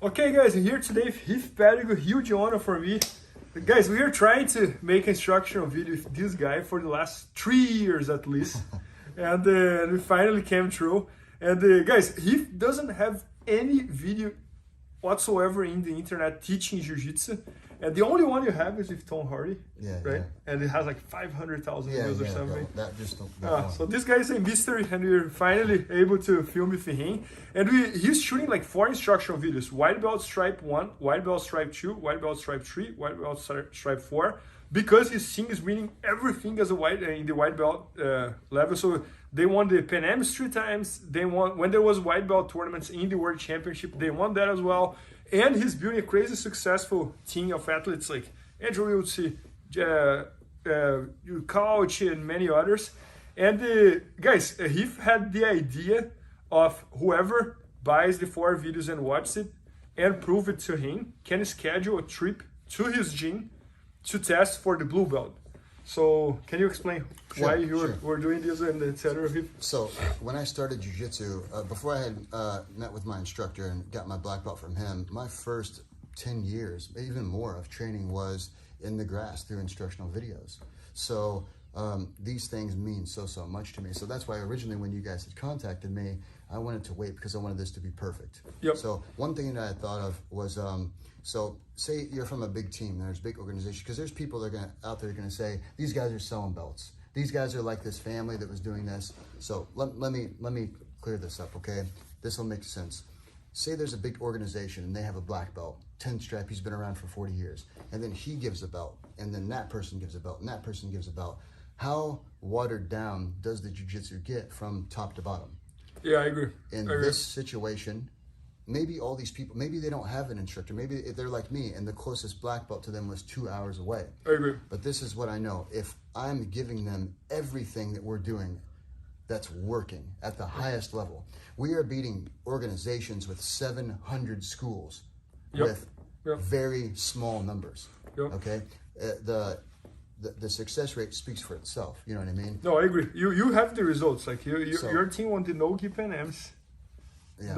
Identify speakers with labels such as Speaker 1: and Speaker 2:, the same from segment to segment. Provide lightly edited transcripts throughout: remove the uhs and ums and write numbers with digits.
Speaker 1: Okay guys, I'm here today with Heath Pedigo, huge honor for me. Guys, we are trying to make instructional video with this guy for the last 3 years at least. And we finally came through. And guys, Heath doesn't have any video whatsoever in the internet teaching Jiu-Jitsu. And the only one you have is with Tom Hardy, right? Yeah. And it has like 500,000 views or something. So this guy is a mystery, and we're finally able to film with him. And he's shooting like 4 instructional videos: white belt stripe 1, white belt stripe 2, white belt stripe 3, white belt stripe 4, because his team is winning everything as a white in the white belt level. So they won the Pan Ams 3 times. They won when there was white belt tournaments in the World Championship. They won that as well. And he's building a crazy successful team of athletes like Andrew Wiltsey, Couch, and many others. And guys, he had the idea of whoever buys the 4 videos and watches it and prove it to him can schedule a trip to his gym to test for the blue belt. So can you explain why you were doing this and etc.?
Speaker 2: So when I started Jiu-Jitsu, before I had met with my instructor and got my black belt from him, my first 10 years, even more, of training was in the grass through instructional videos. So these things mean so much to me. So that's why originally when you guys had contacted me, I wanted to wait because I wanted this to be perfect.
Speaker 1: Yep.
Speaker 2: So one thing that I thought of was, so say you're from a big team, there's a big organization, because there's people that are out there going to say, these guys are selling belts. These guys are like this family that was doing this. So let me clear this up, okay? This will make sense. Say there's a big organization and they have a black belt, 10 stripe, he's been around for 40 years. And then he gives a belt, and then that person gives a belt, and that person gives a belt. How watered down does the jiu-jitsu get from top to bottom?
Speaker 1: Yeah, I agree.
Speaker 2: In this situation, maybe all these people, maybe they don't have an instructor. Maybe they're like me, and the closest black belt to them was 2 hours away.
Speaker 1: I agree.
Speaker 2: But this is what I know. If I'm giving them everything that we're doing that's working at the highest level, we are beating organizations with 700 schools with very small numbers, okay? The success rate speaks for itself. You know what I mean?
Speaker 1: No, I agree. You have the results. Like your team won the no-gi Pan Ams.
Speaker 2: Yeah.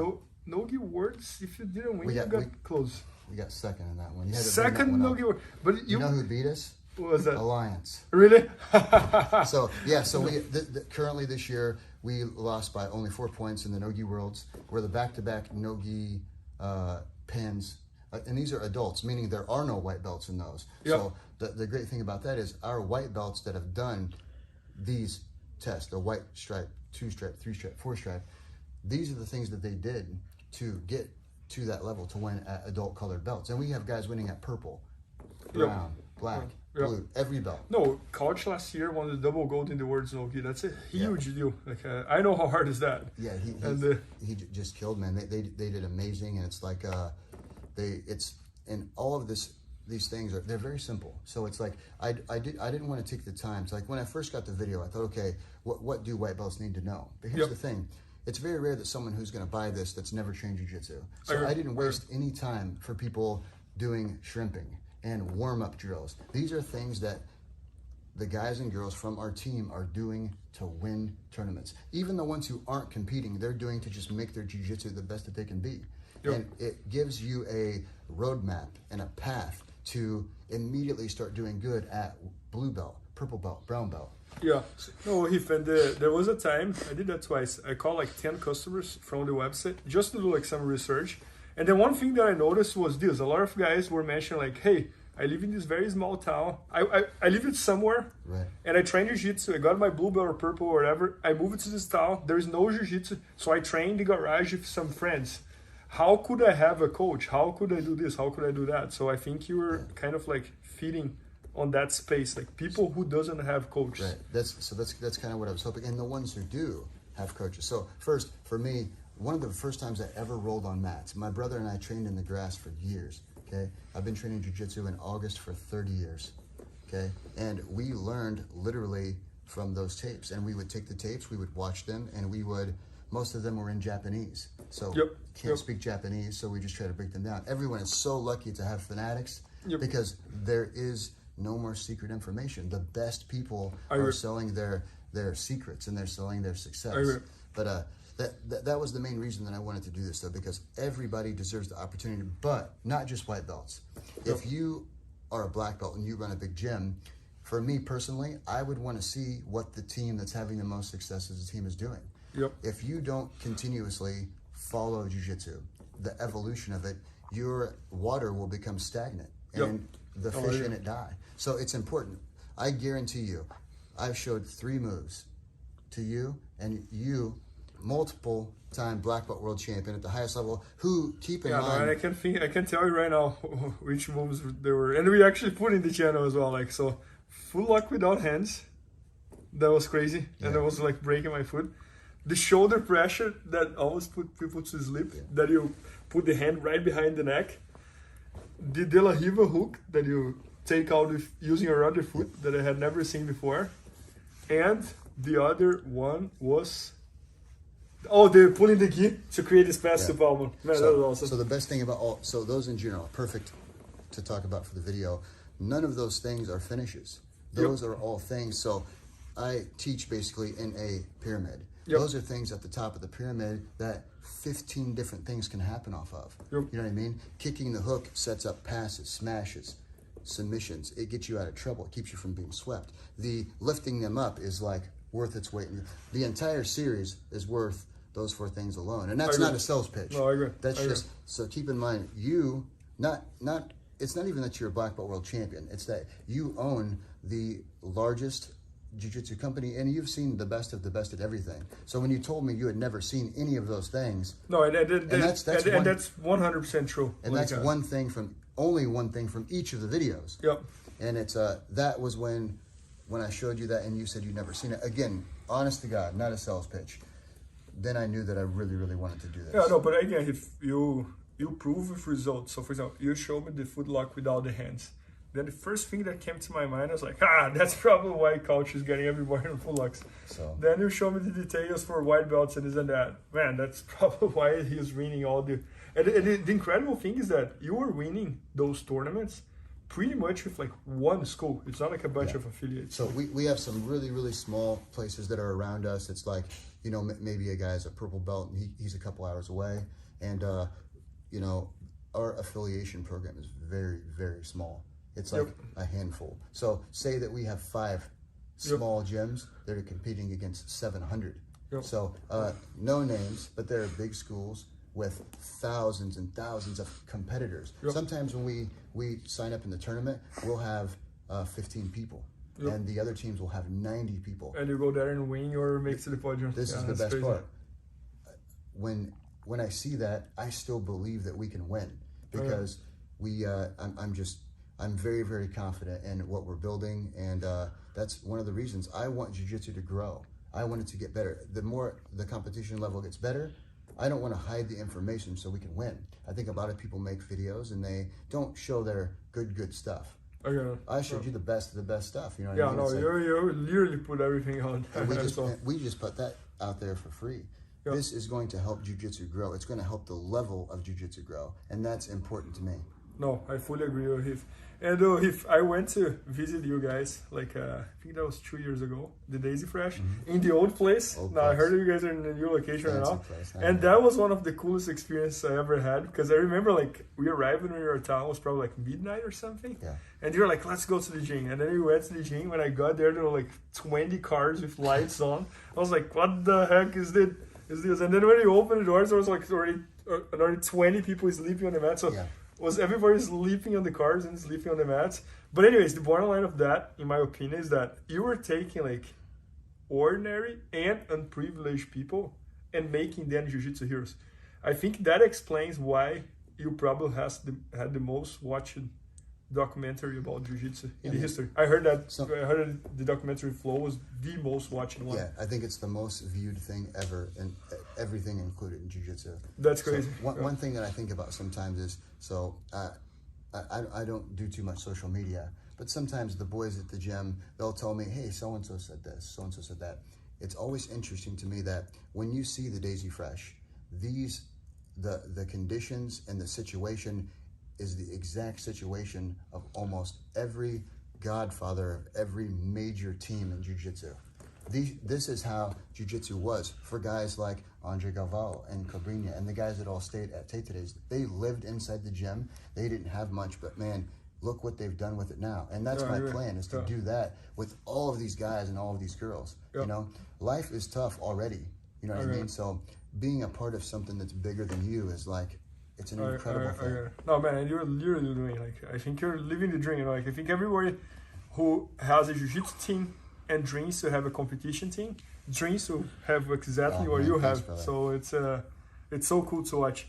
Speaker 1: No-gi words. If you didn't win, you got close.
Speaker 2: We got second in that one. You had to
Speaker 1: second no-gi word. But
Speaker 2: you know who beat us?
Speaker 1: What was that?
Speaker 2: Alliance.
Speaker 1: Really?
Speaker 2: So yeah. So we currently this year we lost by only 4 points in the no-gi worlds. We're the back-to-back no-gi pans. And these are adults, meaning there are no white belts in those.
Speaker 1: Yep.
Speaker 2: So the great thing about that is our white belts that have done these tests, the white stripe, 2 stripe, 3 stripe, 4 stripe, these are the things that they did to get to that level to win at adult colored belts. And we have guys winning at purple, brown, black, blue, every belt.
Speaker 1: No, Couch last year won the double gold in the world's no-gi. That's a huge deal. Like I know how hard is that.
Speaker 2: Yeah, he just killed, man. They did amazing, and it's like and all of these things they're very simple. So it's like I didn't want to take the time. So like when I first got the video, I thought, okay, what do white belts need to know? But here's the thing. It's very rare that someone who's going to buy this that's never trained jiu-jitsu. So I didn't waste any time for people doing shrimping and warm-up drills. These are things that the guys and girls from our team are doing to win tournaments. Even the ones who aren't competing, they're doing to just make their jiu-jitsu the best that they can be. And it gives you a roadmap and a path to immediately start doing good at blue belt, purple belt, brown belt.
Speaker 1: Yeah. No, Heath, and there was a time, I did that twice. I called like 10 customers from the website just to do like some research. And then one thing that I noticed was this. A lot of guys were mentioning like, hey, I live in this very small town. I live it somewhere, and I train jiu-jitsu. I got my blue belt or purple or whatever. I moved to this town. There is no jiu-jitsu, so I train in the garage with some friends. How could I have a coach? How could I do this? How could I do that? So I think you were kind of like feeding on that space, like people who doesn't have coaches.
Speaker 2: Right. That's kind of what I was hoping. And the ones who do have coaches. So first, for me, one of the first times I ever rolled on mats, my brother and I trained in the grass for years. Okay, I've been training jiu-jitsu in August for 30 years. Okay, and we learned literally from those tapes. And we would take the tapes, we would watch them, and we would. Most of them were in Japanese, so can't speak Japanese, so we just try to break them down. Everyone is so lucky to have fanatics because there is no more secret information. The best people are selling their secrets and they're selling their success. But that was the main reason that I wanted to do this, though, because everybody deserves the opportunity, but not just white belts. If you are a black belt and you run a big gym, for me personally, I would want to see what the team that's having the most success as a team is doing.
Speaker 1: Yep.
Speaker 2: If you don't continuously follow jiu-jitsu, the evolution of it, your water will become stagnant and the fish in it die. So it's important. I guarantee you, I've showed 3 moves to you, and you, multiple time black belt world champion at the highest level, who, keep in mind...
Speaker 1: No, I can tell you right now which moves there were. And we actually put in the channel as well, like, so full lock without hands. That was crazy. And I was like breaking my foot. The shoulder pressure that always put people to sleep, that you put the hand right behind the neck. The De La Riva hook that you take out with using your other foot that I had never seen before. And the other one was, the pulling the gi to create this pass to Palmer. Man, that was awesome.
Speaker 2: So the best thing about those in general, perfect to talk about for the video, none of those things are finishes. Those are all things. So I teach basically in a pyramid. Those are things at the top of the pyramid that 15 different things can happen off of. You know what I mean? Kicking the hook sets up passes, smashes, submissions. It gets you out of trouble. It keeps you from being swept. The lifting them up is like worth its weight. The entire series is worth those 4 things alone. And that's not a sales pitch.
Speaker 1: No, I agree.
Speaker 2: That's so keep in mind, it's not even that you're a black belt world champion. It's that you own the largest jiu-jitsu company, and you've seen the best of the best at everything. So when you told me you had never seen any of those things,
Speaker 1: that's 100% true.
Speaker 2: And that's only one thing from each of the videos.
Speaker 1: Yep.
Speaker 2: And it's that was when I showed you that, and you said you'd never seen it. Again, honest to God, not a sales pitch. Then I knew that I really, really wanted to do this.
Speaker 1: Yeah, no, but again, if you prove with results. So for example, you showed me the foot lock without the hands. Then the first thing that came to my mind, I was like, that's probably why coach is getting everybody in full locks. So then you show me the details for white belts and this and that. Man, that's probably why he's winning all the... And the incredible thing is that you were winning those tournaments pretty much with like one school. It's not like a bunch of affiliates.
Speaker 2: So we have some really, really small places that are around us. It's like, you know, maybe a guy's a purple belt and he's a couple hours away. And, you know, our affiliation program is very, very small. It's like a handful. So say that we have 5 small gyms that are competing against 700. So no names, but they're big schools with thousands and thousands of competitors. Sometimes when we sign up in the tournament, we'll have 15 people. And the other teams will have 90 people.
Speaker 1: And you go there and win or make it to the podium.
Speaker 2: This is the best part. When I see that, I still believe that we can win because I'm very, very confident in what we're building, and that's one of the reasons I want jiu-jitsu to grow. I want it to get better. The more the competition level gets better, I don't want to hide the information so we can win. I think a lot of people make videos and they don't show their good stuff. I showed you the best of the best stuff. You know what I mean?
Speaker 1: You literally put everything on.
Speaker 2: And we just put that out there for free. This is going to help jiu-jitsu grow. It's going to help the level of jiu-jitsu grow, and that's important to me.
Speaker 1: No, I fully agree with Heath. And Heath, I went to visit you guys, like, I think that was 2 years ago, the Daisy Fresh, in the old place. I heard you guys are in a new location now. And that was one of the coolest experiences I ever had, because I remember, like, we arrived in your town, it was probably like midnight or something. And you were like, let's go to the gym. And then we went to the gym. When I got there were like 20 cars with lights on. I was like, what the heck is this? And then when you opened the doors, there was like already 20 people sleeping on the mat. So was everybody sleeping on the cars and sleeping on the mats. But anyways, the bottom line of that, in my opinion, is that you were taking like ordinary and unprivileged people and making them jiu-jitsu heroes. I think that explains why you probably had the most watched documentary about jiu-jitsu in the history. I heard that the documentary Flow was the most watched one.
Speaker 2: Yeah, I think it's the most viewed thing ever, and everything included in jiu-jitsu.
Speaker 1: That's crazy.
Speaker 2: So one thing that I think about sometimes is, I don't do too much social media, but sometimes the boys at the gym, they'll tell me, hey, so-and-so said this, so-and-so said that. It's always interesting to me that when you see the Daisy Fresh, the conditions and the situation is the exact situation of almost every godfather of every major team in jiu-jitsu. this is how jiu-jitsu was for guys like Andre Galvao and Cobrinha and the guys that all stayed at Tetere's. They lived inside the gym. They didn't have much, but man, look what they've done with it now. And that's my plan, is to do that with all of these guys and all of these girls. You know, life is tough already. You know what I mean? So being a part of something that's bigger than you is like, it's an incredible thing.
Speaker 1: No, man, you're literally doing, like, I think you're living the dream. Like, I think everybody who has a jiu-jitsu team and dreams to have a competition team, dreams to have exactly what you have. So it's so cool to watch.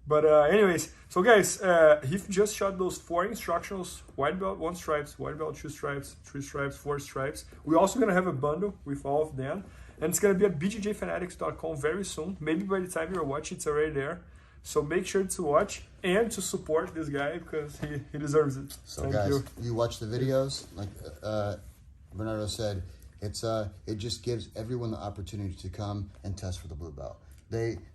Speaker 1: But anyways, so guys, Heath just shot those 4 instructionals: white belt 1 stripes, white belt 2 stripes, 3 stripes, 4 stripes. We're also gonna have a bundle with all of them, and it's gonna be at bjjfanatics.com very soon. Maybe by the time you're watching, it's already there. So make sure to watch and to support this guy, because he deserves it.
Speaker 2: So guys, you watch the videos, like Bernardo said, it just gives everyone the opportunity to come and test for the blue belt.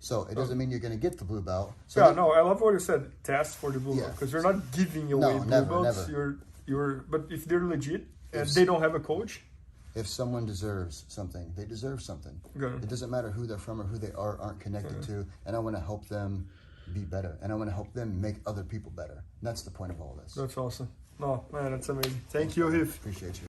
Speaker 2: So it doesn't mean you're going to get the blue belt. So
Speaker 1: yeah, no, I love what you said. Test for the blue belt, because you're not giving away blue belts. Never. But if they're legit and they don't have a coach,
Speaker 2: if someone deserves something, they deserve something. It doesn't matter who they're from or who they aren't connected to. And I want to help them be better, and I want to help them make other people better. And that's the point of all this.
Speaker 1: That's awesome. No, man, that's amazing. Thank you, Heath.
Speaker 2: Appreciate you.